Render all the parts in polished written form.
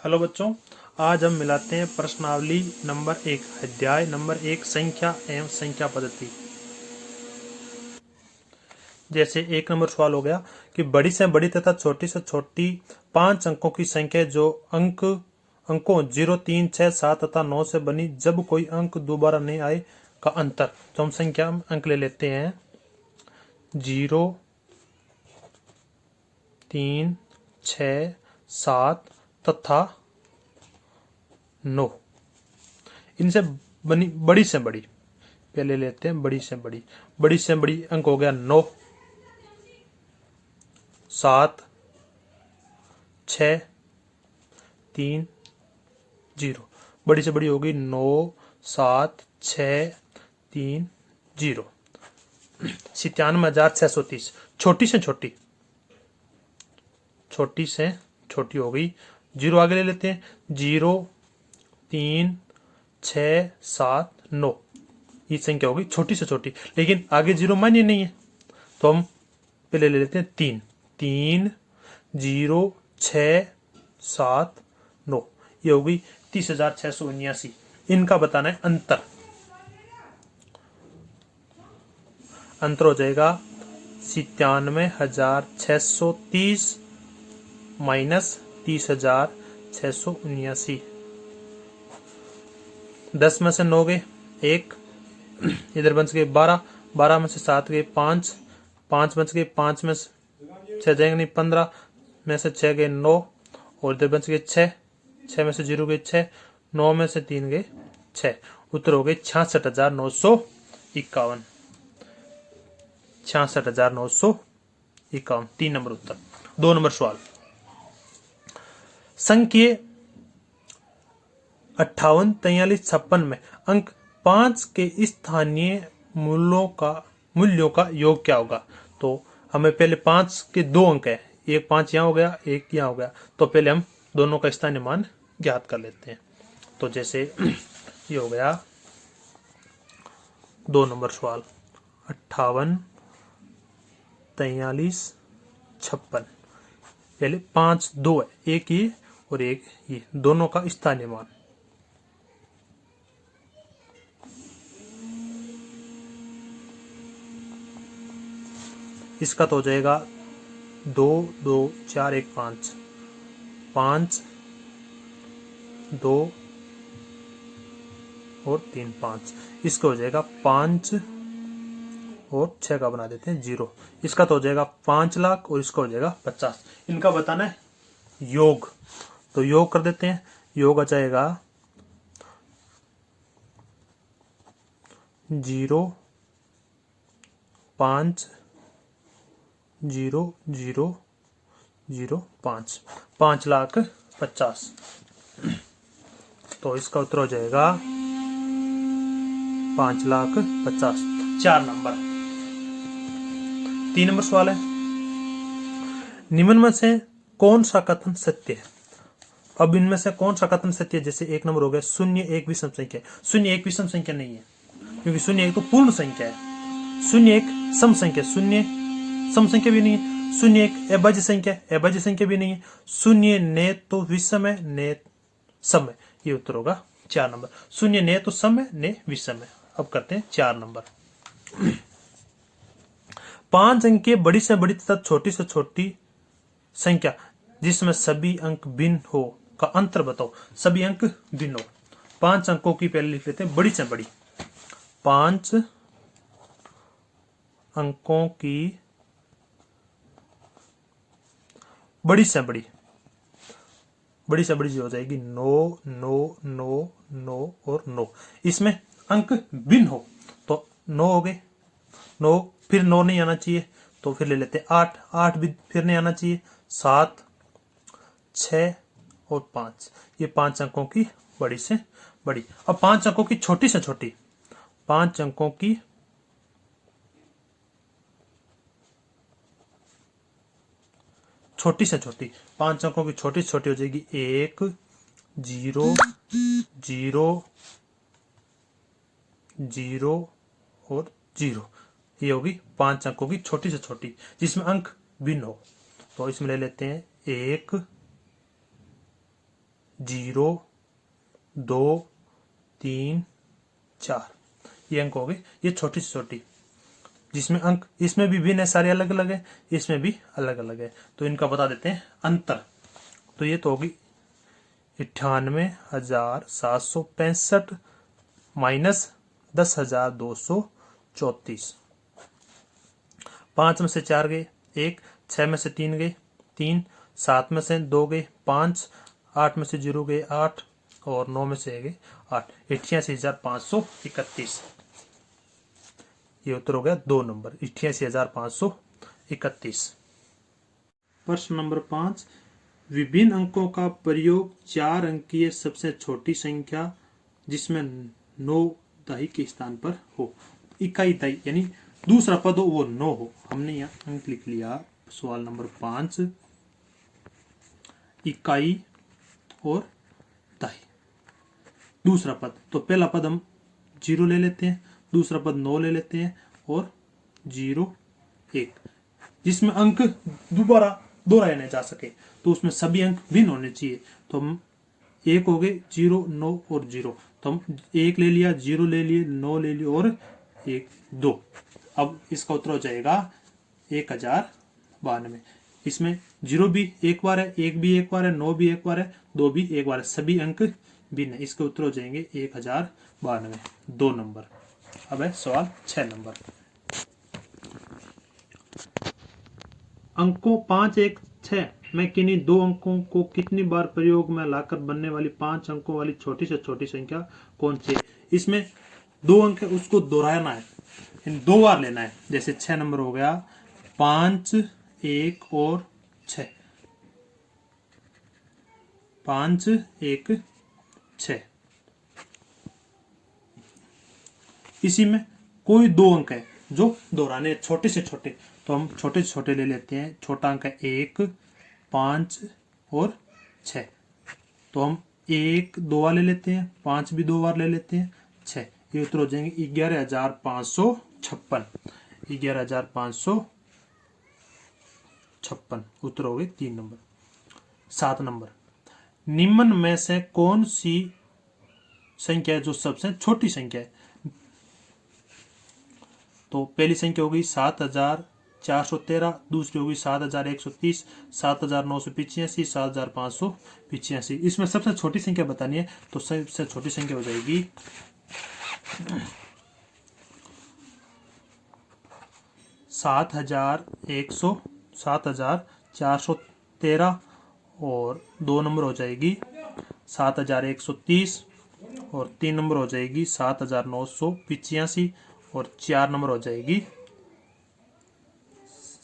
Hello बच्चों, आज हम मिलाते हैं प्रश्नावली नंबर 1 अध्याय नंबर 1 संख्या एवं संख्या पद्धति। जैसे 1 नंबर सवाल हो गया कि बड़ी से बड़ी तथा छोटी से छोटी 5 अंकों की संख्या जो अंकों 0, 3, 6, 7 तथा 9 से बनी जब कोई अंक दोबारा नहीं आए का अंतर। तो हम संख्या अंक ले लेते हैं 0, 3, 6, 7 तथा 9। इनसे बनी बड़ी से बड़ी पहले लेते हैं। बड़ी से बड़ी अंक हो गया 9, 7, 6, 3, 0। बड़ी से बड़ी होगी 9, 7, 6, 3, 0। 97,630। छोटी से छोटी हो गई 0। आगे ले लेते हैं 0, 3, 6, 7, 9। ये संख्या होगी छोटी से छोटी, लेकिन आगे 0 मान्य नहीं है तो हम पहले ले लेते हैं 3, 3, 0, 6, 7, 9। ये होगी 30,679। इनका बताना है अंतर हो जाएगा 97,630 माइनस 30,679। 10 में से 9 गए 1, इधर बच गए 12, 12 में से 7 गए 5, 5 बच गए, 5 में से 6 जाएंगे नहीं, 15 में से 6 गए 9, और इधर बच गए 6, 6 में से 0 गए 6, 9 में से 3 गए 6। उत्तर हो गए 66,951। 66,951 3 नंबर उत्तर। 2 नंबर सवाल, संख्या 58, 43, 56 में अंक 5 के स्थानीय मूल्यों का योग क्या होगा। तो हमें पहले 5 के 2 अंक है, एक 5 यहाँ हो गया, एक यहाँ हो गया, तो पहले हम दोनों का स्थानीय मान ज्ञात कर लेते हैं। तो जैसे ये हो गया 2 नंबर सवाल 58, 43, 56। पहले 5 2 है, एक ये और एक ये, दोनों का स्थानीय मान। इसका तो हो जाएगा 2 2 4 1 5, 5 2 और 3 5। इसका हो जाएगा 5 और 6 का बना देते हैं 0। इसका तो हो जाएगा 5 लाख और इसका हो जाएगा 50। इनका बताना है योग, तो योग कर देते हैं। योग आ जाएगा 0 5 0 0 0 5, 5,50,000। तो इसका उत्तर हो जाएगा 5,50,000। 4 नंबर। 3 नंबर सवाल है, निम्न में से कौन सा कथन सत्य है। अब इनमें से कौन सा कथन सत्य है। जैसे 1 नंबर हो गया 0 एक विषम संख्या है। 0 एक विषम संख्या नहीं है, क्योंकि 0 एक तो पूर्ण संख्या है। 0 एक सम संख्या, 0 सम संख्या भी नहीं है। 0 एक अभाज्य संख्या भी नहीं है। 0 ने तो विषम है ने सम है। ये उत्तर होगा 4 नंबर। 0 ने तो सम है ने विषम है। अब करते हैं 4 नंबर। 5 अंक के बड़ी से बड़ी तथा छोटी से छोटी संख्या जिसमें सभी अंक भिन्न हो का अंतर बताओ। सभी अंक भिन्न हो। 5 अंकों की पहले लिख लेते हैं बड़ी से बड़ी। 5 अंकों की बड़ी से बड़ी हो जाएगी 9 9 9 9 और 9। इसमें अंक भिन्न हो तो 9 हो गए। 9 फिर 9 नहीं आना चाहिए, तो फिर ले लेते हैं 8, 8 भी फिर नहीं आना चाहिए। 7, 6 और 5, ये 5 अंकों की बड़ी से बड़ी। अब 5 अंकों की छोटी से छोटी, 5 अंकों की छोटी से छोटी, 5 अंकों की छोटी से छोटी हो जाएगी 1 0 0 0 और 0। ये होगी 5 अंकों की छोटी से छोटी जिसमें अंक भिन्न हो। तो इसमें ले लेते हैं 1 0, 2, 3, 4 ये अंक हो गए। ये छोटी से छोटी जिसमें अंक इसमें भी भिन्न है, सारे अलग अलग है, इसमें भी अलग अलग है, तो इनका बता देते हैं अंतर। तो ये तो होगी 98,765 माइनस 10,234। 5 में से 4 गए 1, 6 में से 3 गए 3, 7 में से 2 गए 5, 8 में से 0 गए 8 और 9 में से गए 8। 88,531 ये उत्तर हो गया 2 नंबर 88,531। प्रश्न नंबर 5, विभिन्न अंकों का प्रयोग 4 अंकीय सबसे छोटी संख्या जिसमें 9 दही के स्थान पर हो, इकाई दही यानी दूसरा पद हो वो 9 हो। हमने यहाँ अंक लिख लिया। सवाल नंबर 5, इकाई और दही दूसरा पद, तो पहला पद हम 0 ले लेते हैं, दूसरा पद 9 ले लेते हैं और 0 1, जिसमें अंक दोबारा दोहराए नहीं जा सके तो उसमें सभी अंक भिन्न होने चाहिए। तो हम 1 हो गए 0, 9 और 0, तो हम 1 ले लिया, 0 ले लिए, 9 ले लिए और 1 2। अब इसका उत्तर हो जाएगा 1092। इसमें 0 भी एक बार है, 1 भी एक बार है, 9 भी एक बार है, 2 भी एक बार है, सभी अंक भिन्न है। इसके उत्तर हो जाएंगे 1092, 2 नंबर। अब है सवाल 6 नंबर। अंकों 5, 1, 6 में किन्हीं 2 अंकों को कितनी बार प्रयोग में लाकर बनने वाली 5 अंकों वाली छोटी से छोटी संख्या कौन सी है? इसमें 2 अंक है उसको दोहराना है, इन 2 बार लेना है। जैसे 6 नंबर हो गया 5, 1 और 6, 5, 1, 6। इसी में कोई 2 अंक है जो दोहराने छोटे से छोटे, तो हम छोटे से छोटे ले लेते हैं। छोटा अंक है 1, 5 और 6, तो हम 1 2 बार ले लेते हैं, 5 भी 2 बार ले लेते हैं, 6। ये उत्तर हो जाएंगे 11,556, 11,556 उत्तर हो गए 3 नंबर। 7 नंबर, निम्न में से कौन सी संख्या है जो सबसे छोटी संख्या है? तो पहली संख्या होगी 7,413, दूसरी होगी 7,130, 7,985, 7,585। इसमें सबसे छोटी संख्या बतानी है, तो सबसे छोटी संख्या हो जाएगी 7,413 और 2 नंबर हो जाएगी 7,130 और 3 नंबर हो जाएगी 7,985 और 4 नंबर हो जाएगी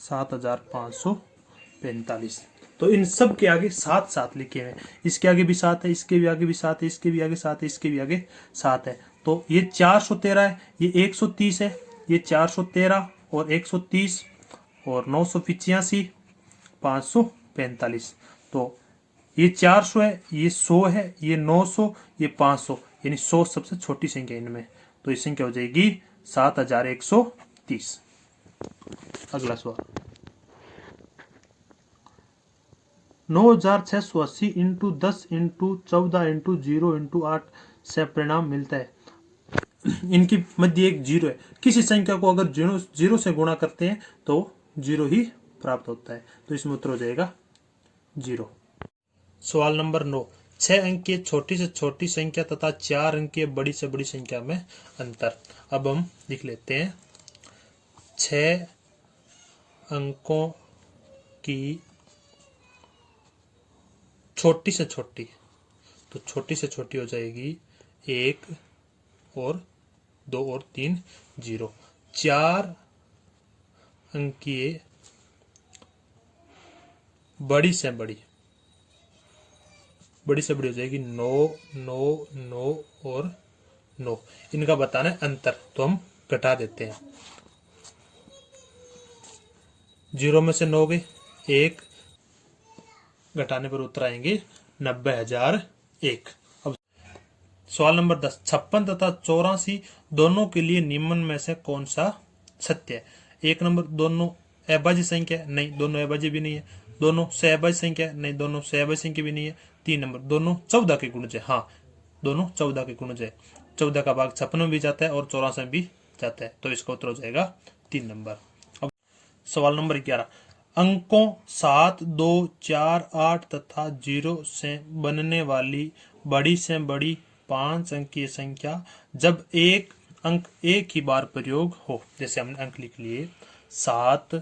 7,545। तो इन सब के आगे 7 7 लिखे हैं, इसके आगे भी 7 है, इसके भी आगे भी 7 है, इसके भी आगे 7 है, इसके भी आगे 7 है। तो ये 413 है, ये 130 है, ये 413 और 130 और 985 545। तो ये 400 है, ये 100 है, ये 900, ये 500, यानी 100 सबसे छोटी संख्या इनमें। तो ये संख्या हो जाएगी 7,130। अगला सवाल 9,680 इंटू 10 इंटू 14 इंटू 0 इंटू 8 से परिणाम मिलता है। इनकी मध्य एक 0 है। किसी संख्या को अगर 0 से गुणा करते हैं तो 0 ही प्राप्त होता है, तो इसमें उत्तर हो जाएगा 0। सवाल नंबर 9, 6 अंक की छोटी से छोटी संख्या तथा 4 अंक की बड़ी से बड़ी संख्या में अंतर। अब हम लिख लेते हैं 6 अंकों की छोटी से छोटी, तो छोटी से छोटी हो जाएगी 1 और 2 और 3 0। 4 अंकीय बड़ी से बड़ी हो जाएगी 9 9 9 और 9। इनका बताना है अंतर, तो हम घटा देते हैं। 0 में से 9 गए, 1 घटाने पर उत्तर आएंगे 90,001। अब सवाल नंबर 10, 56 तथा 84 दोनों के लिए निम्न में से कौन सा सत्य है? 1 नंबर, दोनों अभाज्य संख्या नहीं, दोनों अभाज्य भी नहीं है। दोनों सहभाज्य संख्या है, नहीं दोनों सहभाज्य संख्या भी नहीं है। 3 नंबर, दोनों 14 के गुणज है, हाँ दोनों 14 के गुणज है। 14 का भाग 56 में भी जाता है और 84 में भी जाता है, तो इसका उत्तर हो जाएगा 3 नंबर। अब सवाल नंबर 11, अंकों 7, 2, 4, 8 तथा 0 से बनने वाली बड़ी से बड़ी 5 अंकीय संख्या जब एक अंक एक ही बार प्रयोग हो। जैसे हमने अंक लिख लिए 7,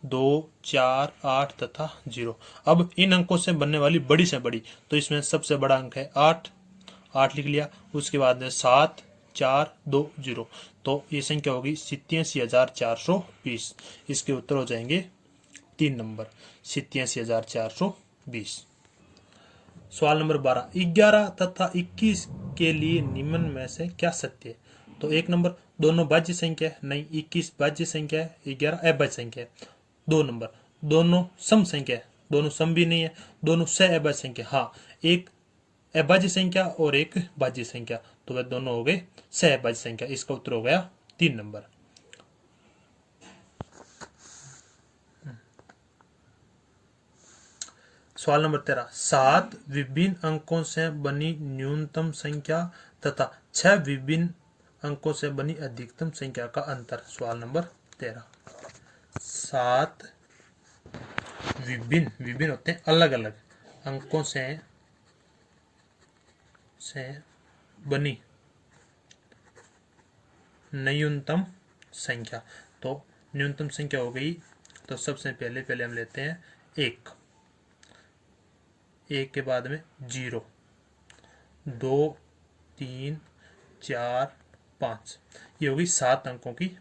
2, 4, 8 तथा 0। अब इन अंकों से बनने वाली बड़ी से बड़ी, तो इसमें सबसे बड़ा अंक है 8, 8 लिख लिया। उसके बाद 7, 4, 2, 0, तो ये संख्या होगी 87,420। इसके उत्तर हो जाएंगे 3 नंबर 87,420। सवाल नंबर 12, 11 तथा 21 के लिए निम्न में से क्या सत्य है। तो 1 नंबर, दोनों भाज्य संख्या है, नहीं 21 भाज्य संख्या है, 11 अभाज्य संख्या है। 2 नंबर, दोनों सम संख्या है, दोनों सम भी नहीं है, दोनों सहअभाज्य संख्या, हाँ एक अभाज्य संख्या और एक भाज्य संख्या, तो वह दोनों हो गए सहअभाज्य संख्या। इसका उत्तर हो गया 3 नंबर। सवाल नंबर 13, 7 विभिन्न अंकों से बनी न्यूनतम संख्या तथा 6 विभिन्न अंकों से बनी अधिकतम संख्या का अंतर। सवाल नंबर 13, 7 विभिन्न होते हैं अलग अलग अंकों से बनी न्यूनतम संख्या। तो न्यूनतम संख्या हो गई, तो सबसे पहले हम लेते हैं 1 के बाद में 0, 2, 3, 4, 5, ये होगी 7 अंकों की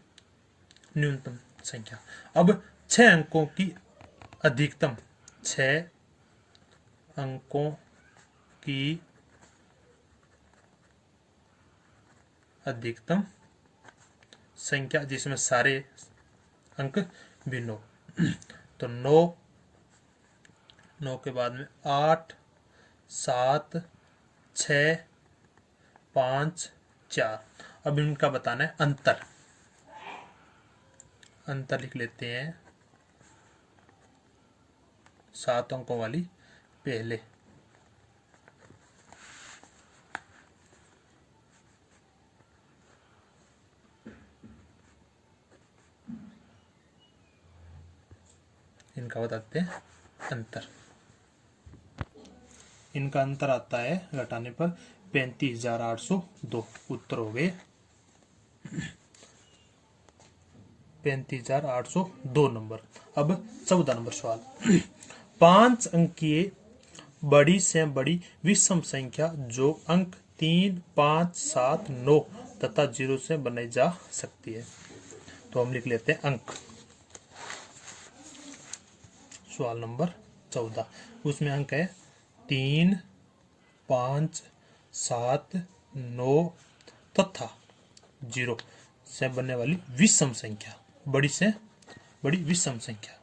न्यूनतम संख्या। अब 6 अंकों की अधिकतम, 6 अंकों की अधिकतम संख्या जिसमें सारे अंक भिन्न हो, तो 9 के बाद में 8, 7, 6, 5, 4। अब इनका बताना है अंतर लिख लेते हैं 7 अंकों वाली पहले। इनका बताते हैं अंतर। इनका अंतर आता है घटाने पर 35,802। उत्तर हो गए 35,802 नंबर। अब 14 नंबर सवाल, 5 अंकीय बड़ी से बड़ी विषम संख्या जो अंक 3, 5, 7, 9 तथा 0 से बनाई जा सकती है। तो हम लिख लेते हैं अंक। सवाल नंबर 14, उसमें अंक है 3, 5, 7, 9 तथा 0 से बनने वाली विषम संख्या, बड़ी से बड़ी विषम संख्या।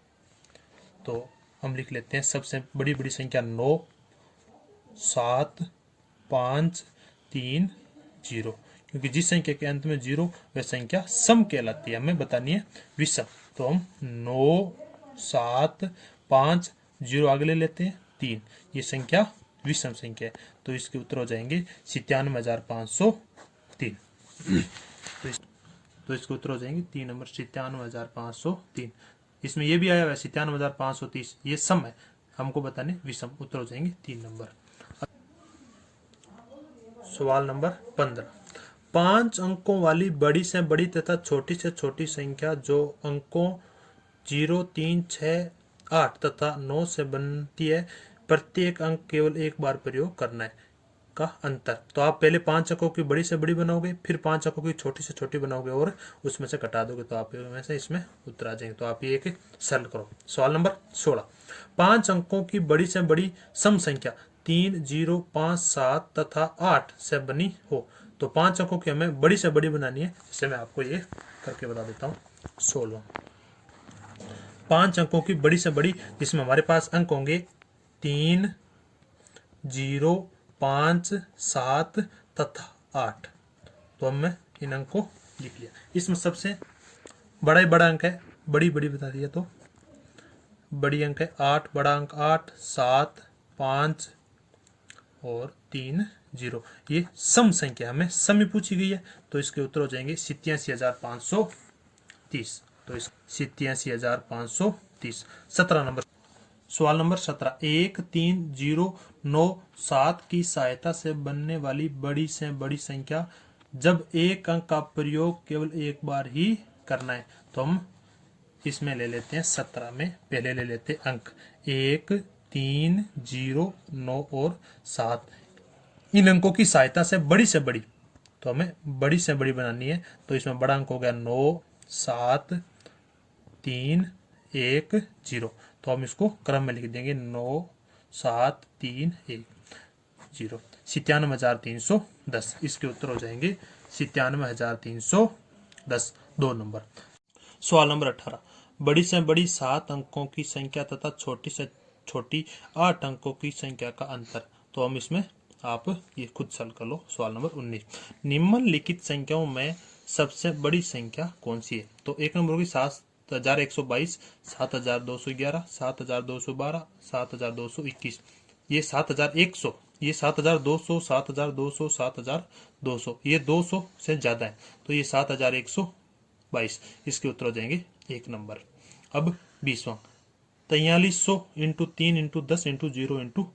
तो हम लिख लेते हैं सबसे बड़ी संख्या 9, 7, 5, 3, 0, क्योंकि जिस संख्या के अंत में 0 वह संख्या सम कहलाती है, हमें बतानी है विषम। तो हम 9, 7, 5, 0 आगे ले लेते हैं 3, ये संख्या विषम संख्या है, तो इसके उत्तर हो जाएंगे 97,503। तो इसके उत्तर हो जाएंगे 3 नंबर 97,503। इसमें ये भी आया हुआ है 97,530, ये सम है, हमको बताने विषम। उत्तर हो जाएंगे 3 नंबर। सवाल नंबर 15, 5 अंकों वाली बड़ी से बड़ी तथा छोटी से छोटी संख्या जो अंकों 0, 3, 6, 8 तथा 9 से बनती है, प्रत्येक अंक केवल एक बार प्रयोग करना है का अंतर। तो आप पहले 5 अंकों की बड़ी से बड़ी बनाओगे, फिर 5 अंकों की छोटी से छोटी बनाओगे और उसमें से घटा दोगे, तो आप में से इसमें उत्तर आ जाएंगे। तो आप ये एक सरल करो। सवाल नंबर 16, 5 अंकों की बड़ी से बड़ी सम संख्या 3, 0, 5, 7 तथा 8 से बनी हो, तो 5 अंकों की हमें बड़ी से बड़ी बनानी है, जिससे मैं आपको ये करके बता देता हूँ। 16 5 अंकों की बड़ी से बड़ी, जिसमें हमारे पास अंक होंगे 3, 0, 5, 7 तथा 8। तो हमने इन अंक को लिख लिया। इसमें सबसे बड़ा अंक है, बड़ी बता दिया, तो बड़ी अंक है 8, बड़ा अंक 8, 7, 5 और 3 0। ये सम संख्या हमें सम पूछी गई है, तो इसके उत्तर हो जाएंगे 87,530। तो इस 87,530। 17 नंबर, सवाल नंबर 17, 13097 की सहायता से बनने वाली बड़ी से बड़ी संख्या जब एक अंक का प्रयोग केवल एक बार ही करना है। तो हम इसमें ले लेते हैं 17 में पहले ले लेते हैं अंक 1, 3, 0, 9 और 7। इन अंकों की सहायता से बड़ी, तो हमें बड़ी से बड़ी बनानी है। तो इसमें बड़ा अंक हो गया 9, 7, 3, 1, 0। तो हम इसको क्रम में लिख देंगे 9, 7, 3, 1, 0। 97,310। इसके उत्तर हो जाएंगे 97,310। 2 नंबर। सवाल नंबर 18, बड़ी से बड़ी 7 अंकों की संख्या तथा छोटी से छोटी 8 अंकों की संख्या का अंतर। तो हम इसमें आप ये खुद सॉल्व कर लो। सवाल नंबर 19, निम्नलिखित संख्याओं में सबसे बड़ी संख्या कौन सी है। तो एक नंबर होगी 7,122, 7,211, 7,212, 7,221, ये 7,100, ये 7,200, 7,200, 7,200, ये 200 से ज्यादा है, तो ये 7,122। इसके उत्तर हो जाएंगे 1 नंबर। अब 20वां, 4300 इंटू 3 इंटू 10 इंटू 0 इंटू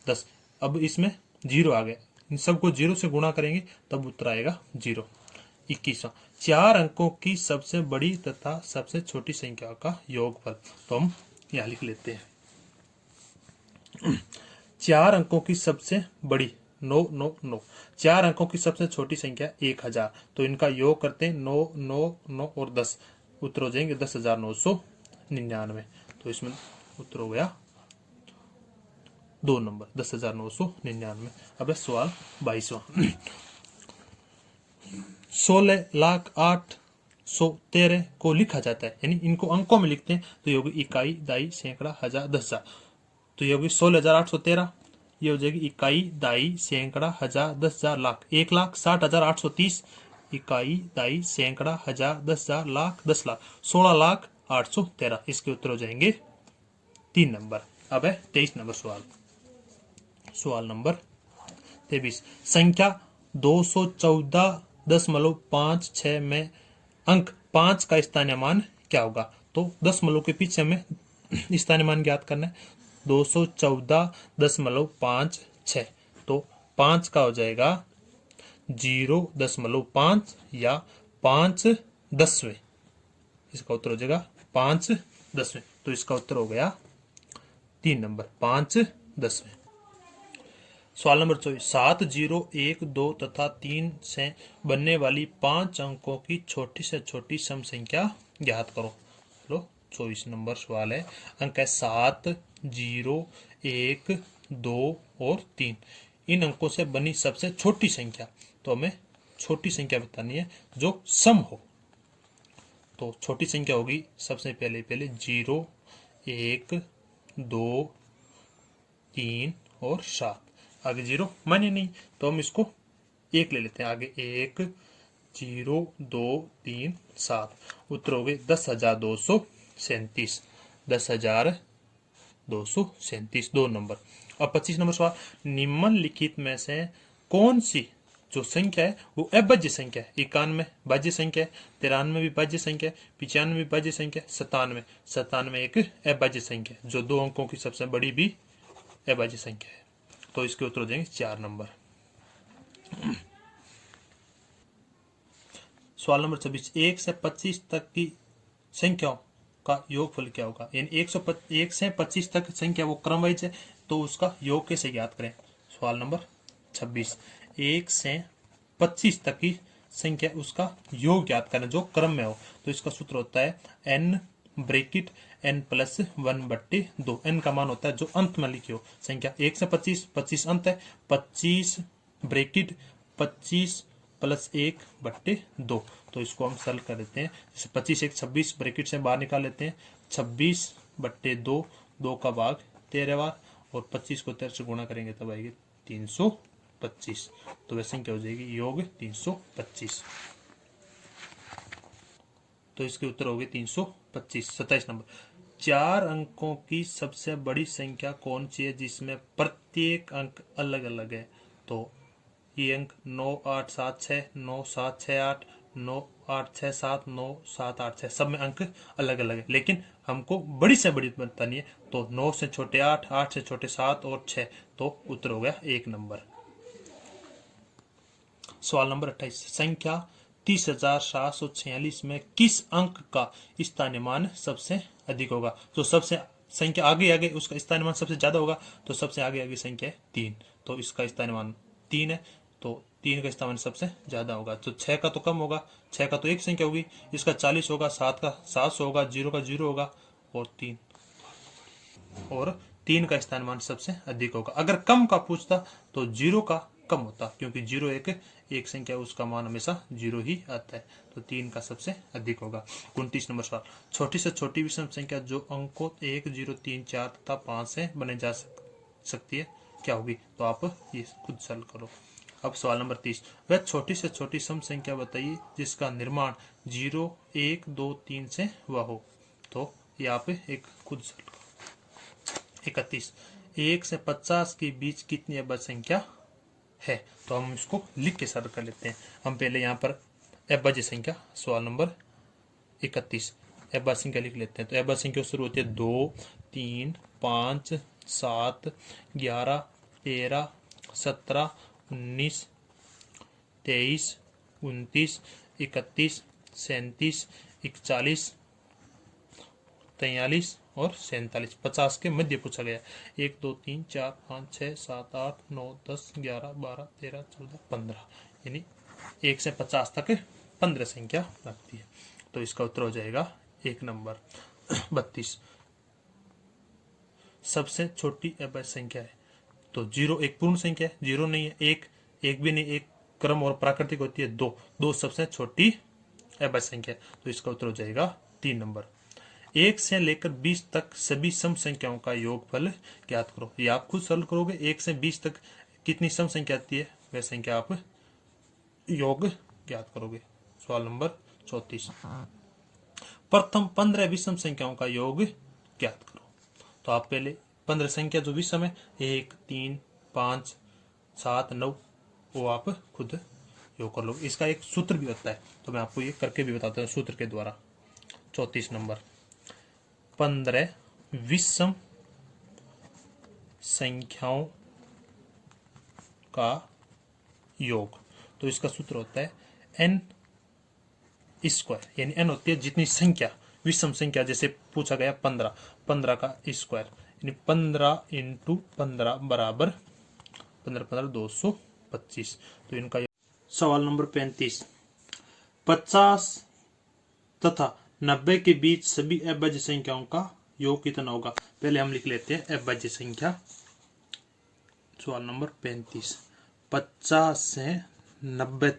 10। अब इसमें 0 आ गया, इन सबको 0 से गुणा करेंगे तब उत्तर आएगा 0। 21वां, 4 अंकों की सबसे बड़ी तथा सबसे छोटी संख्या का योगफल। तो हम यहां लिख लेते हैं 4 अंकों की सबसे बड़ी 9 9 9, 4 अंकों की सबसे छोटी संख्या 1000। तो इनका योग करते हैं 9 9 9 और 10, उत्तर हो जाएंगे 10,999। तो इसमें उत्तर हो गया 2 नंबर 10,999। अब सवाल 22वां, 16,08,13 को लिखा जाता है, यानी इनको अंकों में लिखते हैं। तो ये होगी इकाई, दाई, सैकड़ा, हजार, 10,000। तो ये होगी 16,813, ये हो जाएगी इकाई, दाई, सैकड़ा, हजार, 10,000, लाख। 1,60,830, इकाई, दाई, सैकड़ा, हजार, 10,000, लाख, 10 लाख। 16,08,13। इसके उत्तर हो जाएंगे 3 नंबर। अब है 23 नंबर सवाल। सवाल नंबर 23, संख्या 214.56 में अंक 5 का स्थानीय मान क्या होगा। तो दशमलव के पीछे हमें स्थानीय मान ज्ञात करना है। 214.56, तो 5 का हो जाएगा 0.5 या 5/10। इसका उत्तर हो जाएगा 5/10। तो इसका उत्तर हो गया 3 नंबर 5/10। सवाल नंबर 24, 7, 0, 1, 2 तथा 3 से बनने वाली 5 अंकों की छोटी से छोटी सम संख्या ज्ञात करो। लो 24 नंबर सवाल है। अंक है 7, 0, 1, 2 और 3। इन अंकों से बनी सबसे छोटी संख्या। तो हमें छोटी संख्या बतानी है जो सम हो। तो छोटी संख्या होगी सबसे पहले 0, 1, 2, 3 और 7। आगे 0 माने नहीं, तो हम इसको 1 ले लेते हैं। आगे 1, 0, 2, 3, 7। उत्तर हो गए 10,237। 10,237। 2 नंबर। अब 25 नंबर सवाल, निम्नलिखित में से कौन सी जो संख्या है वो अभाज्य संख्या है। 91 भाज्य संख्या है, 93 भी भाज्य संख्या है, 95 भी भाज्य संख्या है, 97 एक अभाज्य संख्या है, जो 2 अंकों की सबसे बड़ी भी अभाज्य संख्या है। तो इसके उत्तर हो जाएंगे 4 नंबर। सवाल नंबर 26, 1 से 25 तक की संख्याओं का योगफल क्या होगा। यानी 1 से 25 तक संख्या वो क्रम वाइज है, तो उसका योग कैसे ज्ञात करें। सवाल नंबर 26, 1 से 25 तक की संख्या उसका योग ज्ञात करें जो क्रम में हो। तो इसका सूत्र होता है n bracket n plus 1/2। n का मान होता है जो अंत में लिखी हो संख्या। 1 से 25, 25 अंत है, 25 ब्रैकेट 25 प्लस 1/2। तो इसको हम सॉल्व कर देते हैं। जैसे 25 1 26 ब्रैकेट से बाहर निकाल लेते हैं, 26/2, 2 का भाग 13 बार, और 25 को 13 से गुणा करेंगे तब आएगी 325। तो वह संख्या हो जाएगी योग 325। तो इसके उत्तर हो गए 325। 27 नंबर, 4 अंकों की सबसे बड़ी संख्या कौन सी है जिसमें प्रत्येक अंक अलग अलग है? तो ये अंक 9 8 7 6 9 7 6 8 9 8 6 7 9 7 8 6 सब में अंक अलग अलग है, लेकिन हमको बड़ी से बड़ी बतानी है। तो 9 से छोटे 8, 8 से छोटे 7 और 6, तो उत्तर हो गया 1 नंबर। सवाल नंबर 28, संख्या 30,746 में किस अंक का स्थानीय मान सबसे अधिक होगा? तो सबसे संख्या आगे आगे उसका स्थानीय मान सबसे ज्यादा होगा, तो सबसे आगे आगे संख्या है 3, तो इसका स्थानीय मान 3 है, तो 3 का स्थानीय मान सबसे ज्यादा होगा। तो 6 का तो कम होगा, 6 का तो एक संख्या होगी, इसका 40 होगा, 7 का 700 होगा, 0 का 0 होगा, और 3 का स्थानीय मान सबसे अधिक होगा। अगर कम का पूछता तो 0 का कम होता, क्योंकि 0 एक संख्या, उसका मान हमेशा 0 ही आता है, तो 3 का सबसे अधिक होगा। 29 नंबर सवाल, छोटी से छोटी विषम संख्या जो अंकों 1 0 3 4 तथा 5 से बने जा सकती है क्या होगी? तो आप ये खुद सॉल्व करो। अब सवाल नंबर 30, वह छोटी से छोटी सम संख्या बताइए जिसका निर्माण 0 1 2 3 से हुआ हो। तो ये आप एक खुद सॉल्व करो। 31, 1 से 50 के बीच कितनी अभाज्य संख्या है? तो हम इसको लिख के सॉल्व कर लेते हैं। हम पहले यहाँ पर अभाज्य संख्या, सवाल नंबर 31 अभाज्य संख्या लिख लेते हैं। तो अभाज्य संख्या शुरू होती है 2 3 5 7 11 13 17 19 23 29 31 37 41 43 और 47, 50 के मध्य पूछा गया। 1 2 3 4 5 6 7 8 9 10 11 12 13 14 15, यानी 1 से 50 तक 15 संख्या लगती है, तो इसका उत्तर हो जाएगा 1 नंबर। 32, सबसे छोटी अभाज्य संख्या है। तो 0 एक पूर्ण संख्या है, 0 नहीं है, एक भी नहीं, एक क्रम और प्राकृतिक होती है 2 सबसे छोटी अभाज्य संख्या है, तो इसका उत्तर हो जाएगा 3 नंबर। 1 से लेकर 20 तक सभी सम संख्याओं का योगफल ज्ञात करो। ये आप खुद सॉल्व करोगे। 1 से 20 तक कितनी सम संख्या आती है, वह संख्या आप योग ज्ञात करोगे। सवाल नंबर 34, प्रथम 15 विषम संख्याओं का योग ज्ञात करो। तो आप पहले 15 संख्या जो विषम है 1 3 5 7 9, वो आप खुद योग कर लो। इसका एक सूत्र भी होता है, तो मैं आपको ये करके भी बताता हूँ सूत्र के द्वारा। 34 नंबर, 15 विषम संख्याओं का योग, तो इसका सूत्र होता है n स्क्वायर, यानी n होती है जितनी संख्या, विषम संख्या जैसे पूछा गया 15 का स्क्वायर, यानी 15 × 15 बराबर 15 225। तो इनका सवाल नंबर 35, 50 तथा 90 के बीच सभी अभाज्य संख्याओं का योग कितना होगा? पहले हम लिख लेते हैं अभाज्य संख्या। सवाल नंबर 35, 50 से 90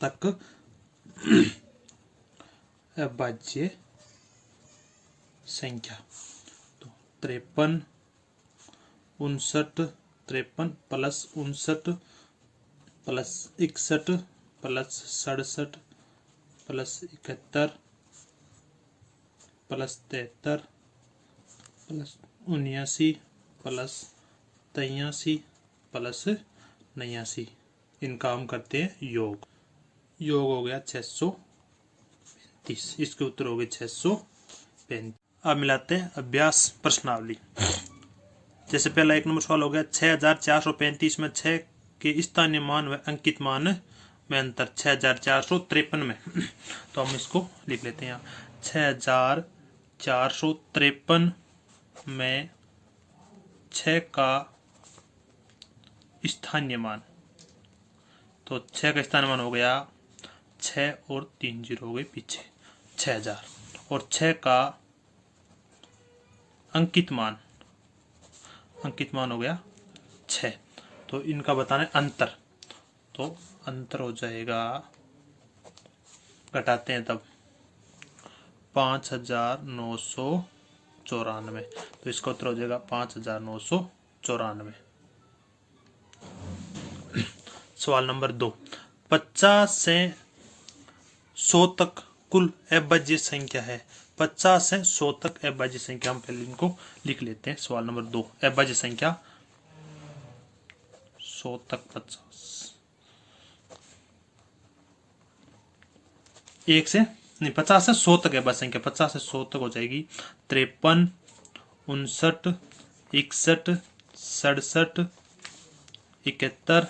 तक अभाज्य संख्या। तो 53 59 53 plus 59 plus 61 plus 67 plus 71 plus 73 plus 79 plus 83 plus 89, इनका हम करते हैं योग हो गया 635। इसके उत्तर हो गए 635। अब मिलाते हैं अभ्यास प्रश्नावली। जैसे पहला 1 नंबर सवाल हो गया 6435 में 6 के स्थानीय मान व अंकित मान में अंतर 6453 में। तो हम इसको लिख लेते हैं यहाँ 6453 में 6 का स्थानीय मान, तो 6 का स्थानीय मान हो गया 6 और 3 जीरो हो गए पीछे 6000, और 6 का अंकित मान हो गया 6। तो इनका बताना है अंतर, तो अंतर हो जाएगा, घटाते हैं तब 5994, तो इसका उत्तर हो जाएगा 5994। सवाल नंबर 2, 50 से 100 तक कुल अभाज्य संख्या है, 50 से 100 तक अविभाज्य संख्या, हम पहले इनको लिख लेते हैं। सवाल नंबर 2, अविभाज्य संख्या 100 तक 50, 50 से 100 तक अविभाज्य संख्या, 50 से 100 तक हो जाएगी 53, 59, 61, 67, 71,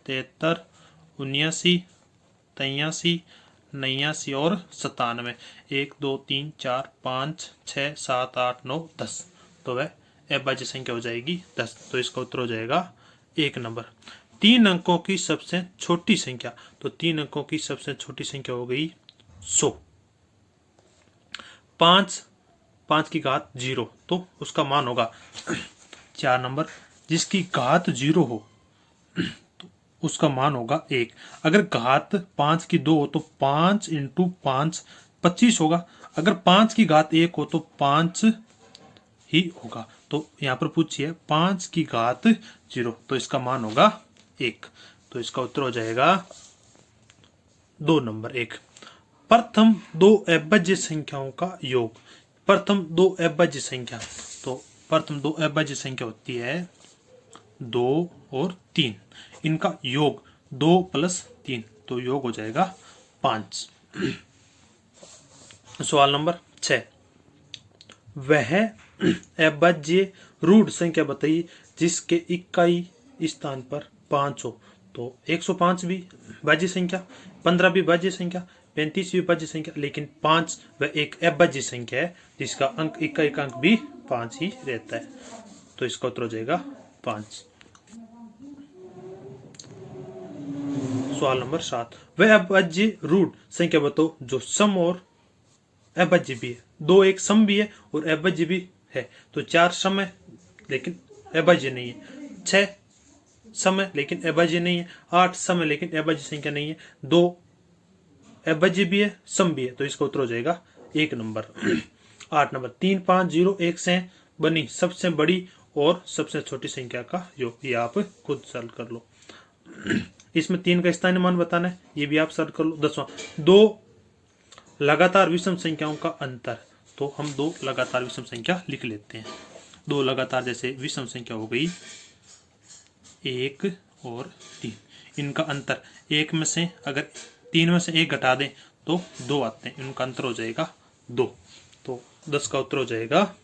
73, 79, 83, 89 और 97। 1 2 3 4 5 6 7 8 9 10, तो वह अविभाज्य संख्या हो जाएगी 10। तो इसका उत्तर हो जाएगा 1 नंबर। 3 अंकों की सबसे छोटी संख्या, तो 3 अंकों की सबसे छोटी संख्या हो गई 100। 5 की घात 0, तो उसका मान होगा 4 नंबर। जिसकी घात 0 हो तो उसका मान होगा 1। अगर घात 5 की 2 हो तो 5 × 5 25 होगा। अगर 5 की घात 1 हो तो 5 ही होगा। तो यहाँ पर पूछिए 5 की घात 0, तो इसका मान होगा 1। तो इसका उत्तर हो जाएगा 2 नंबर 1। प्रथम 2 अविभाज्य संख्याओं का योग। प्रथम 2 अविभाज्य संख्या, तो प्रथम 2 अविभाज्य संख्या होती है 2 और 3, इनका योग 2 + 3, तो योग हो जाएगा 5। सवाल नंबर 6, वह अविभाज्य रूढ़ संख्या बताइए जिसके इकाई स्थान पर 5 हो। तो 105 भी भाज्य संख्या, 15 भी भाज्य संख्या, 35 भी भाज्य संख्या, लेकिन 5 वह एक अविभाज्य संख्या है जिसका अंक इकाई का अंक भी 5 ही रहता है। तो इसका उत्तर हो जाएगा 5। सवाल नंबर 7, वह अविभाज्य रूढ़ संख्या बताओ जो सम और अविभाज्य भी है। 2 एक सम भी है और अविभाज्य भी है। तो 4 सम है लेकिन अविभाज्य नहीं है, 6 सम है लेकिन अविभाज्य नहीं है, 8 सम है लेकिन अविभाज्य संख्या नहीं है, 2 अविभाज्य भी है सम भी है। तो इसका उत्तर हो जाएगा 1 नंबर। 8 नंबर, 3 5 0 1 से बनी सबसे बड़ी और सबसे छोटी संख्या का योग। ये आप खुद सॉल्व कर लो। इसमें 3 का स्थानीय मान बताना है, ये भी आप सॉल्व कर लो। 10वां, 2 लगातार विषम संख्याओं का अंतर। तो हम 2 लगातार विषम संख्या लिख लेते हैं। 2 लगातार जैसे विषम संख्या हो गई 1 और 3, इनका अंतर 1 में से अगर 3 में से 1 घटा दें तो 2 आते हैं, इनका अंतर हो जाएगा 2। तो 10 का उत्तर हो जाएगा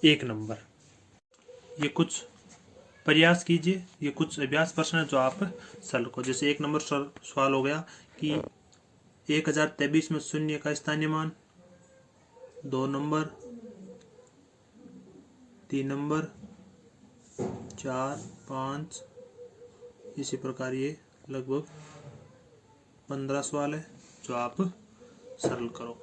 1 नंबर। ये कुछ प्रयास कीजिए, ये कुछ अभ्यास प्रश्न है जो आप सॉल्व को। जैसे 1 नंबर सवाल हो गया कि 1023 में शून्य का स्थानीय मान। 2 नंबर, 3 नंबर, 4 5, इसी प्रकार ये लगभग 15 सवाल है जो आप सरल करो।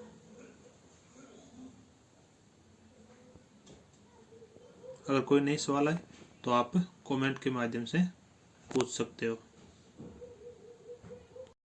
अगर कोई नई सवाल आए तो आप कमेंट के माध्यम से पूछ सकते हो।